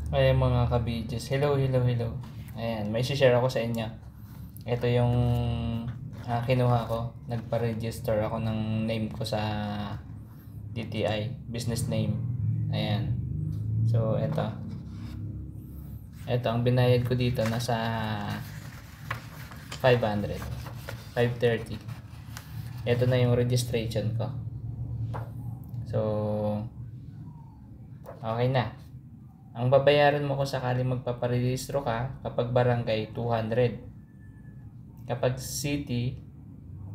Ayan mga kabidges. Hello, hello, hello. Ayan, may share ako sa inyo. Ito yung kinuha ko. Nagpa-register ako ng name ko sa DTI, business name. Ayan. So, ito. Ito, ang binayad ko dito nasa 500. 530. Ito na yung registration ko. So, okay na. Ang babayaran mo kung sakali magpaparehistro ka, kapag barangay, 200. Kapag city,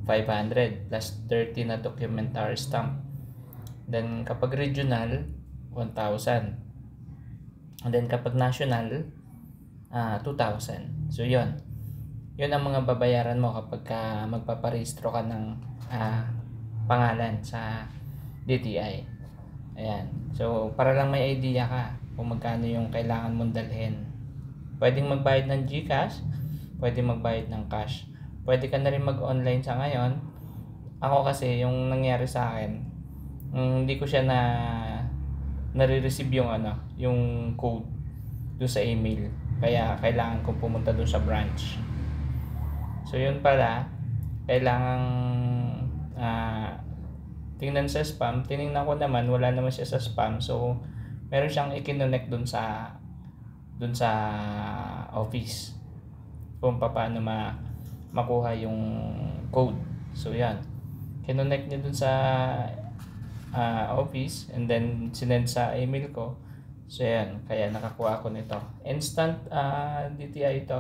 500 plus 30 na documentary stamp. Then kapag regional, 1,000. And then kapag national, 2,000. So yun. Yun ang mga babayaran mo kapag magpaparehistro ka ng pangalan sa DTI. Ayan. So para lang may idea ka kung magkano yung kailangan mong dalhin. Pwedeng magbayad ng GCash, pwedeng magbayad ng cash. Pwede ka na rin mag-online sa ngayon. Ako kasi yung nangyari sa akin, hindi ko siya nare-receive yung code doon sa email. Kaya kailangan kong pumunta doon sa branch. So yun pala, kailangan tingnan sa spam. Tiningnan ko naman, wala naman siya sa spam. So meron siyang i-connect dun sa office kung paano makuha yung code. So yan, kinonnect niya dun sa office, and then sinend sa email ko. So yan, kaya nakakuha ako nito. Instant DTI ito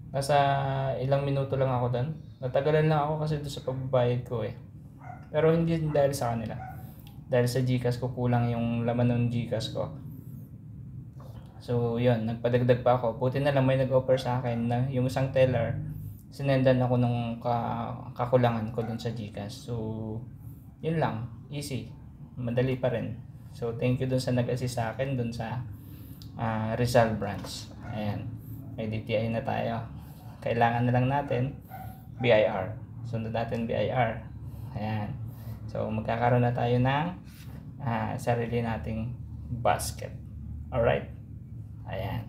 nasa ilang minuto lang ako doon. Natagalan lang ako kasi doon sa pagbabayad ko pero hindi dahil sa kanila. Dahil sa GCash ko, kulang yung laman ng GCash ko. So, yun. Nagpadagdag pa ako. Buti na lang may nag-offer sa akin na yung isang teller, sinendan ako ng kakulangan ko dun sa GCash. So, yun lang. Easy. Madali pa rin. So, thank you dun sa nag-assist sa akin dun sa Rizal branch. Ayan. May DTI na tayo. Kailangan na lang natin BIR. Sunod natin BIR. Ayan. So, magkakaroon na tayo ng sarili nating basket. Alright? Ayan.